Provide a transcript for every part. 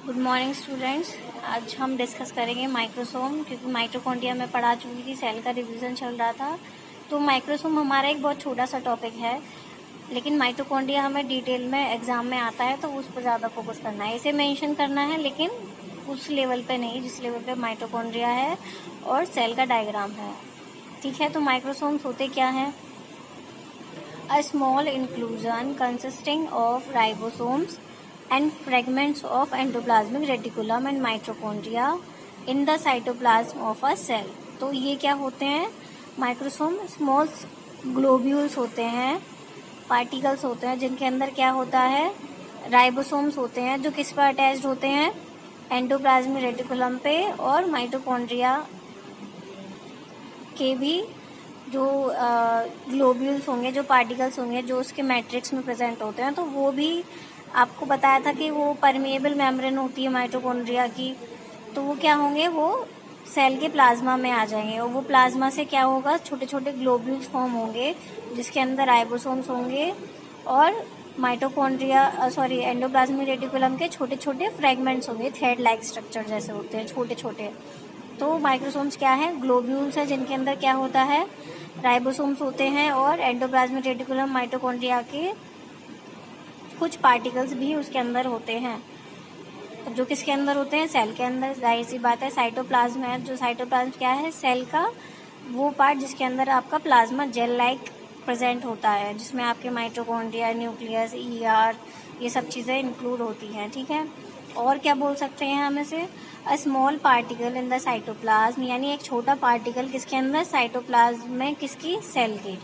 Good morning students. आज हम discuss करेंगे माइक्रोसोम, क्योंकि माइटोकॉन्ड्रिया में पढ़ा चुकी थी, सेल का रिवीजन चल रहा था। तो माइक्रोसोम हमारा एक बहुत छोटा सा टॉपिक है, लेकिन माइटोकॉन्ड्रिया हमें डिटेल में एग्जाम में आता है, तो उस पर ज़्यादा फोकस करना है, इसे मेंशन करना है, लेकिन उस लेवल पे नहीं जिस लेवल पे माइटोकॉन्ड्रिया है और सेल का डायग्राम है। ठीक है, तो माइक्रोसोम्स होते क्या हैं? A small inclusion consisting of ribosomes and fragments of endoplasmic reticulum and mitochondria in the cytoplasm of a cell। तो ये क्या होते हैं? माइक्रोसोम स्मॉल ग्लोब्यूल्स होते हैं, पार्टिकल्स होते हैं, जिनके अंदर क्या होता है? राइबोसोम्स होते हैं, जो किस पर अटैच्ड होते हैं? एंडोप्लाज्मिक रेटिकुलम पे, और माइटोकॉन्ड्रिया के भी जो ग्लोब्यूल्स होंगे, जो पार्टिकल्स होंगे, जो उसके मैट्रिक्स में प्रेजेंट होते हैं। तो वो भी आपको बताया था कि वो परमिएबल मेम्ब्रेन होती है माइटोकॉन्ड्रिया की। तो वो क्या होंगे? वो सेल के प्लाज्मा में आ जाएंगे, और वो प्लाज्मा से क्या होगा? छोटे छोटे ग्लोब्यूल्स फॉर्म होंगे, जिसके अंदर राइबोसोम्स होंगे और माइटोकॉन्ड्रिया एंडोप्लाज्मिक रेटिकुलम के छोटे छोटे फ्रेगमेंट्स होंगे, थ्रेड लाइक स्ट्रक्चर जैसे होते हैं, छोटे छोटे। तो माइक्रोसोम्स क्या है? ग्लोब्यूल्स है, जिनके अंदर क्या होता है? राइबोसोम्स होते हैं, और एंडोप्लाज्मिक रेटिकुलम माइटोकॉन्ड्रिया के कुछ पार्टिकल्स भी उसके अंदर होते हैं, जो किसके अंदर होते हैं? सेल के अंदर। जाहिर सी बात है, साइटोप्लाज्म है, जो साइटोप्लाज्म क्या है? सेल का वो पार्ट जिसके अंदर आपका प्लाज्मा जेल लाइक प्रेजेंट होता है, जिसमें आपके माइटोकॉन्ड्रिया, न्यूक्लियस, ईआर, ये सब चीज़ें इंक्लूड होती हैं। ठीक है, और क्या बोल सकते हैं हम इसे? A small particle in the cytoplasm, यानी एक छोटा पार्टिकल किसके अंदर? साइटोप्लाज्म में, किसकी? सेल की।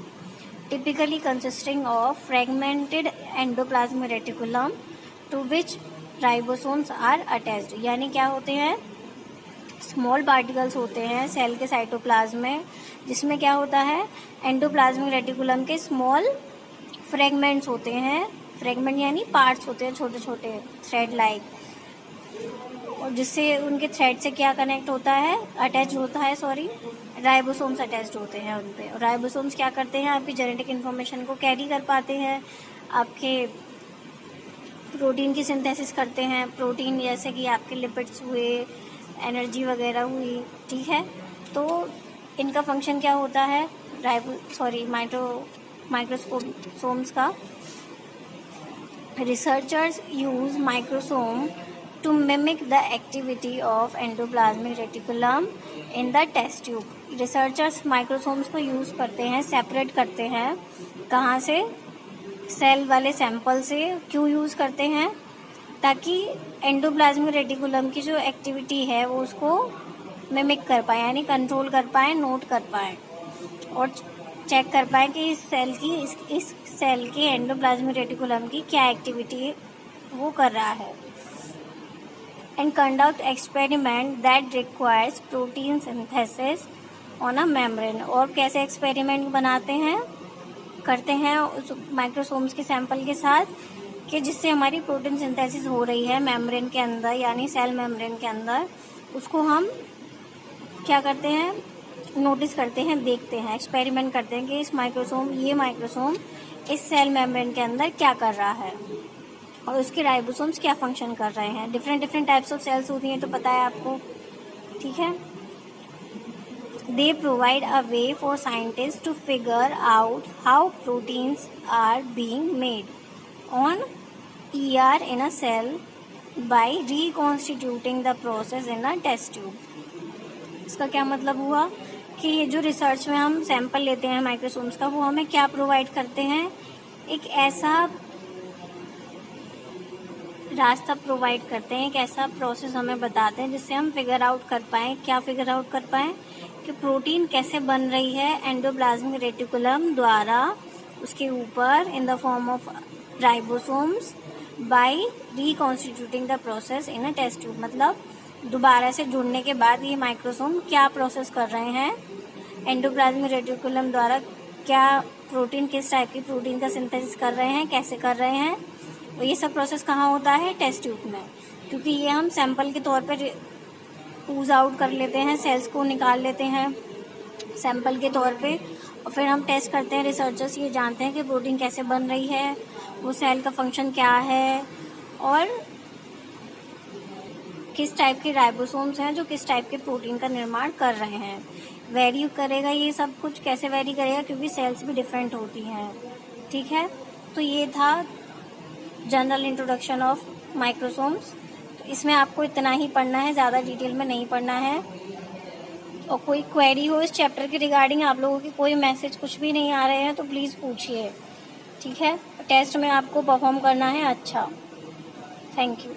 Typically consisting of fragmented endoplasmic reticulum to which ribosomes are attached. यानी क्या होते हैं? स्मॉल पार्टिकल्स होते हैं सेल के साइटोप्लाज्म में, जिसमें क्या होता है? एंडोप्लाज्मिक रेटिकुलम के स्मॉल फ्रेगमेंट्स होते हैं। फ्रेगमेंट यानी पार्ट्स होते हैं, छोटे छोटे थ्रेड लाइक, और जिससे उनके थ्रेड से क्या कनेक्ट होता है? अटैच होता है, राइबोसोम्स अटैच्ड होते हैं उन पे। और राइबोसोम्स क्या करते हैं? आपकी जेनेटिक इन्फॉर्मेशन को कैरी कर पाते हैं, आपके प्रोटीन की सिंथेसिस करते हैं, प्रोटीन जैसे कि आपके लिपिड्स हुए, एनर्जी वगैरह हुई। ठीक है, तो इनका फंक्शन क्या होता है? माइक्रोसोम्स का। Researchers use microsome to mimic the activity of endoplasmic reticulum in the test tube। Researchers microsomes को यूज करते हैं, सेपरेट करते हैं, कहाँ से? सेल वाले सैंपल से। क्यों यूज करते हैं? ताकि एंडोप्लाज्मिक रेटिकुलम की जो एक्टिविटी है वो उसको मिमिक कर पाए, यानी कंट्रोल कर पाए, नोट कर पाए, और चेक कर पाए कि इस सेल के एंडोप्लाज्मिक रेटिकुलम की क्या एक्टिविटी वो कर रहा है। And conduct experiment that requires protein synthesis on a membrane। और कैसे एक्सपेरिमेंट बनाते हैं, करते हैं उस माइक्रोसोम्स के सैंपल के साथ, कि जिससे हमारी प्रोटीन सिंथेसिस हो रही है मेम्ब्रेन के अंदर, यानी सेल मेम्ब्रेन के अंदर, उसको हम क्या करते हैं? नोटिस करते हैं, देखते हैं, एक्सपेरिमेंट करते हैं कि ये माइक्रोसोम इस सेल मेम्ब्रेन के अंदर क्या कर रहा है, और उसके राइबोसोम्स क्या फंक्शन कर रहे हैं। डिफरेंट टाइप्स ऑफ सेल्स होती हैं, तो पता है आपको। ठीक है, they provide a way for scientist to figure out how proteins are being made on ER in a cell by reconstituting the process in a test tube. इसका क्या मतलब हुआ? कि ये जो रिसर्च में हम सैंपल लेते हैं माइक्रोसोम्स का, वो हमें क्या प्रोवाइड करते हैं? एक ऐसा रास्ता प्रोवाइड करते हैं, एक ऐसा प्रोसेस हमें बताते हैं, जिससे हम फिगर आउट कर पाएँ। क्या फिगर आउट कर पाएँ? कि प्रोटीन कैसे बन रही है एंडोप्लाज्मिक रेटिकुलम द्वारा, उसके ऊपर, in the form of ribosomes, by reconstituting the process in a test tube. मतलब दोबारा से जुड़ने के बाद ये माइक्रोसोम क्या प्रोसेस कर रहे हैं एंडोप्लाज्मिक रेटिकुलम द्वारा, क्या प्रोटीन, किस टाइप की प्रोटीन का सिंथेसिस कर रहे हैं, कैसे कर रहे हैं। और ये सब प्रोसेस कहाँ होता है? टेस्ट ट्यूब में, क्योंकि ये हम सैंपल के तौर पर यूज आउट कर लेते हैं, सेल्स को निकाल लेते हैं सैंपल के तौर पे, और फिर हम टेस्ट करते हैं। रिसर्चर्स ये जानते हैं कि प्रोटीन कैसे बन रही है, वो सेल का फंक्शन क्या है, और किस टाइप के राइबोसोम्स हैं जो किस टाइप के प्रोटीन का निर्माण कर रहे हैं। वेरी करेगा ये सब कुछ, कैसे वेरी करेगा, क्योंकि सेल्स भी डिफरेंट होती हैं। ठीक है, तो ये था जनरल इंट्रोडक्शन ऑफ माइक्रोसोम्स। तो इसमें आपको इतना ही पढ़ना है, ज़्यादा डिटेल में नहीं पढ़ना है। और कोई क्वेरी हो इस चैप्टर के रिगार्डिंग, आप लोगों के कोई मैसेज कुछ भी नहीं आ रहे हैं तो प्लीज़ पूछिए। ठीक है, टेस्ट में आपको परफॉर्म करना है अच्छा। Thank you.